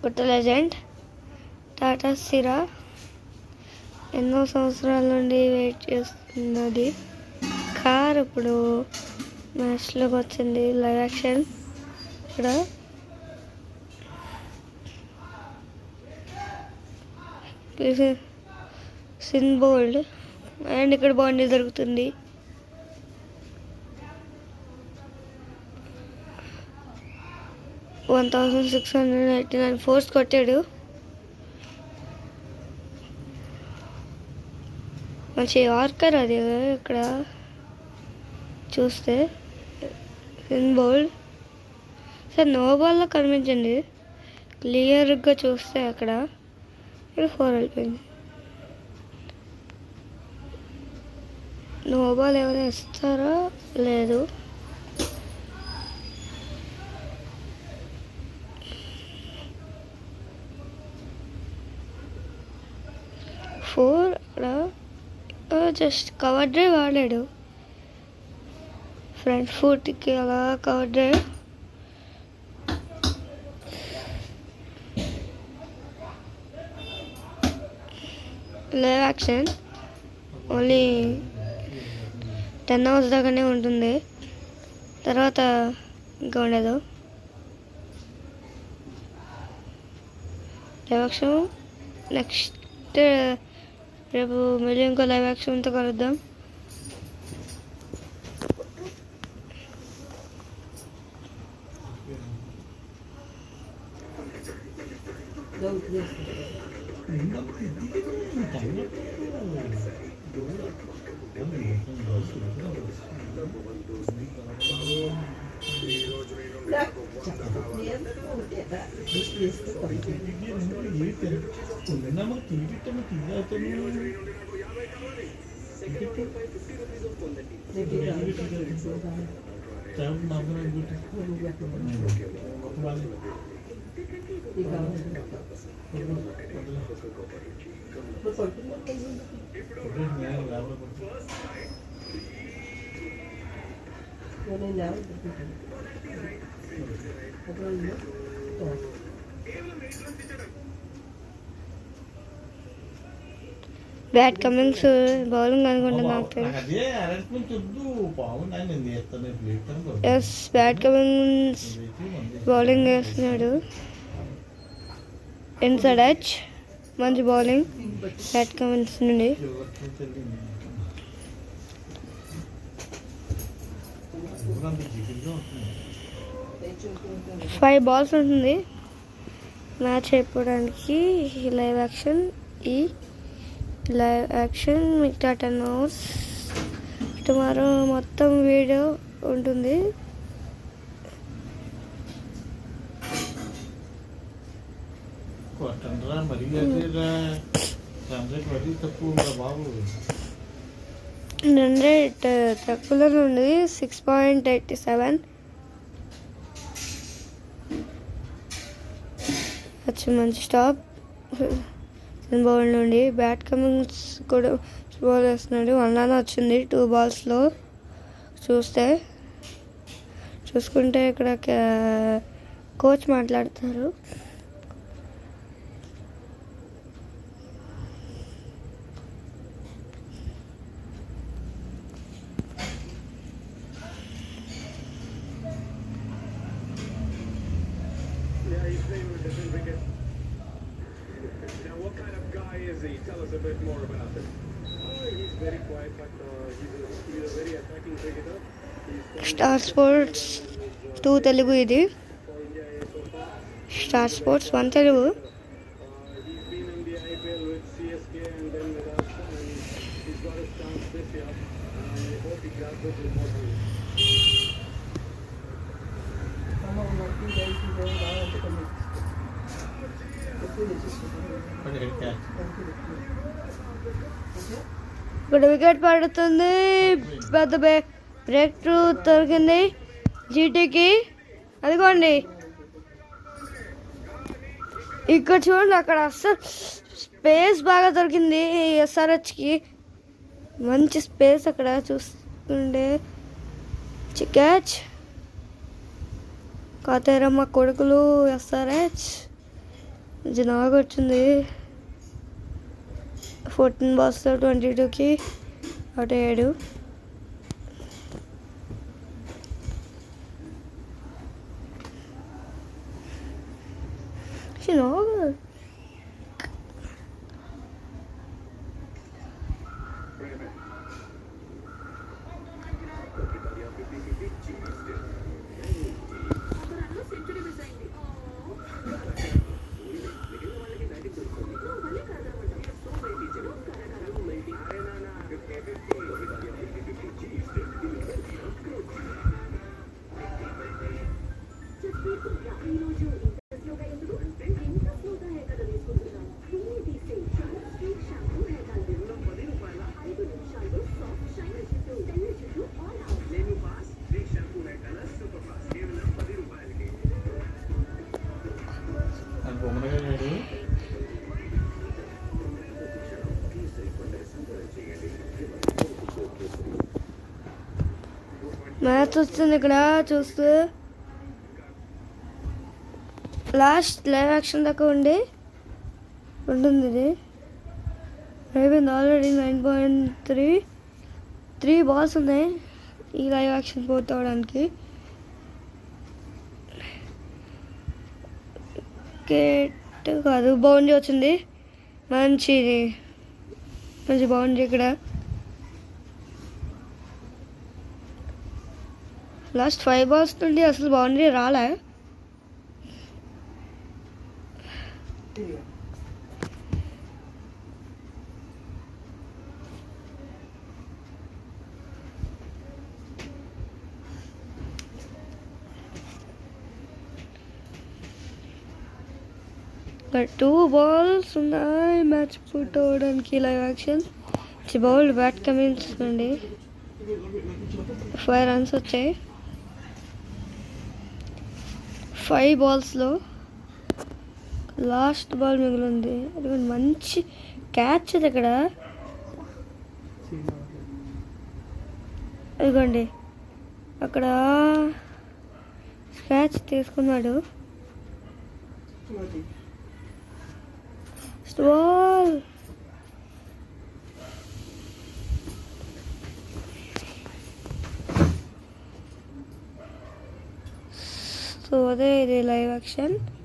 కొత్త లెజెండ్ టాటా సిరా ఎన్నో సంవత్సరాల నుండి వెయిట్ చేస్తున్నది కార్ ఇప్పుడు మ్యాచ్లోకి వచ్చింది. లైవ్ యాక్షన్ ఇక్కడ సిన్ బోల్డ్ అండ్ ఇక్కడ బాండీ దొరుకుతుంది. $1,689 ఫోర్స్ కొట్టాడు. మంచి యార్కర్ అది. ఇక్కడ చూస్తే సిన్ బోల్డ్ సార్ నో బాల్లో కనిపించండి. క్లియర్గా చూస్తే అక్కడ 4 వెళ్ళిపోయింది. నో బాల్ ఏమైనా ఇస్తారా? లేదు. ఫోర్ అక్కడ జస్ట్ కవర్ డ్రైవ్ ఆడాడు. ఫ్రంట్ ఫుట్కి అలా cover drive. Live action only 10 hours దాకానే ఉంటుంది, తర్వాత ఇంకా ఉండదు. లైవ్ యాక్షన్ నెక్స్ట్ రేపు మళ్ళీ ఇంకో లైవ్ యాక్షన్తో కలుద్దాం. బ్యాట్ కమింగ్స్ బౌలింగ్ అనుకుంటున్నా. ఎస్ బ్యాట్ కమింగ్స్ బౌలింగ్ వేస్తున్నాడు. ఇన్సైడ్ ఎడ్జ్ మంచి బౌలింగ్ బ్యాట్ కమింగ్స్ నుండి. ఫైవ్ బాల్స్ ఉంటుంది మ్యాచ్ అయిపోవడానికి. లైవ్ యాక్షన్ ఈ లైవ్ యాక్షన్ మిగతా 10 hours. టుమారో మొత్తం వీడియో ఉంటుంది. రన్ రేట్ తక్కువలో ఉంది 6.87. మంచి స్టాప్ బౌల్ నుండి. బ్యాట్ కమింగ్స్ కూడా బాల్ వేస్తున్నాడు. 1 run వచ్చింది 2 balls. చూసుకుంటే ఇక్కడ కోచ్ మాట్లాడతారు. Tell us a bit more about him. He's very quiet, but he's a very attacking cricketer. Star Sports 2 Telugu ఇది. Star Sports 1 Telugu. He's been in the IPL with CSK and then with us, and he's got his chance this year. I hope he grabs it with more time. ఇక్కడ wicket పడుతుంది. పెద్ద break through దొరికింది జీటీకి. అదిగోండి ఇక్కడ చూడండి, అక్కడ అస్సలు space బాగా దొరికింది ఎస్ఆర్హెచ్కి. మంచి స్పేస్ అక్కడ చూస్తుండే. క్యాచ్ కాతేరమ్మ కొడుకులు ఎస్ఆర్హెచ్ జనాగా వచ్చింది 14 balls 22కి అవుట్ అయ్యాడు. జనాగా అది బొమ్మగా లేడు. మ్యాచ్ వస్తుంది ఇక్కడ చూస్తూ. లాస్ట్ లైవ్ యాక్షన్ దాకా ఉంటుంది ఇది. అయిపోయింది ఆల్రెడీ 9.3. 3 balls ఉన్నాయి ఈ లైవ్ యాక్షన్ పూర్తి అవడానికి. వికెట్ కాదు, బౌండరీ వచ్చింది. మంచి బౌండరీ ఇక్కడ. లాస్ట్ 5 balls నుండి అసలు బౌండరీ రాలే. ఇక్కడ 2 balls ఉన్నాయి మ్యాచ్ పూర్తి అవడానికి. Live action bowled Pat Cummins నుండి 5 runs వచ్చాయి 5 balls. లాస్ట్ బాల్ మిగిలింది. మంచి క్యాచ్ అది ఇక్కడ. ఇదిగోండి అక్కడ క్యాచ్ తీసుకున్నాడు. బాల్ సో అదే ఇది లైవ్ యాక్షన్.